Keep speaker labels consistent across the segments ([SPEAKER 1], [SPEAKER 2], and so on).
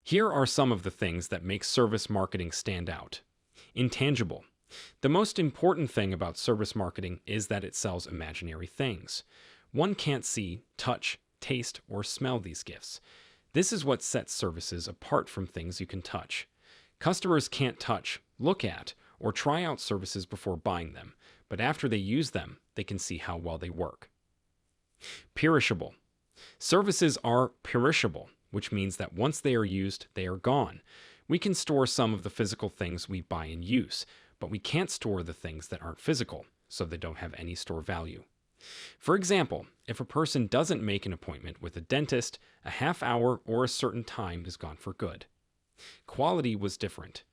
[SPEAKER 1] Here are some of the things that make service marketing stand out. Intangible. The most important thing about service marketing is that it sells imaginary things. One can't see, touch, taste, or smell these gifts. This is what sets services apart from things you can touch. Customers can't touch, look at, or try out services before buying them, but after they use them, they can see how well they work. Perishable. Services are perishable, which means that once they are used, they are gone. We can store some of the physical things we buy in use, but we can't store the things that aren't physical, so they don't have any store value. For example, if a person doesn't make an appointment with a dentist, a half hour or a certain time is gone for good. Quality was different.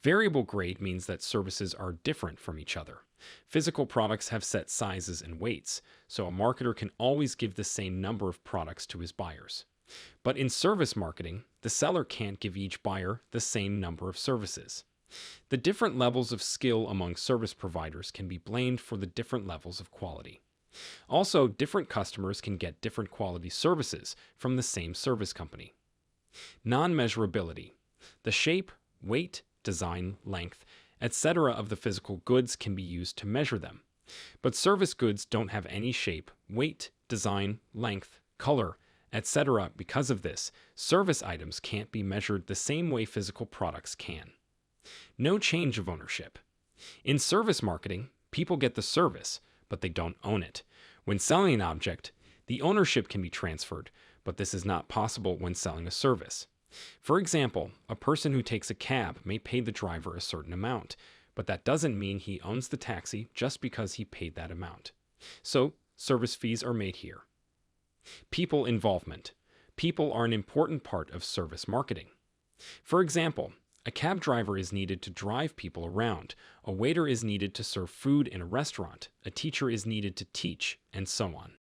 [SPEAKER 1] Variable grade means that services are different from each other. Physical products have set sizes and weights, so a marketer can always give the same number of products to his buyers. But in service marketing, the seller can't give each buyer the same number of services. The different levels of skill among service providers can be blamed for the different levels of quality. Also, different customers can get different quality services from the same service company. Non-measurability. The shape, weight, design, length, etc. of the physical goods can be used to measure them. But service goods don't have any shape, weight, design, length, color, etc. Because of this, service items can't be measured the same way physical products can. No change of ownership. In service marketing, people get the service, but they don't own it. When selling an object, the ownership can be transferred, but this is not possible when selling a service. For example, a person who takes a cab may pay the driver a certain amount, but that doesn't mean he owns the taxi just because he paid that amount. So, service fees are made here. People involvement. People are an important part of service marketing. For example, a cab driver is needed to drive people around, a waiter is needed to serve food in a restaurant, a teacher is needed to teach, and so on.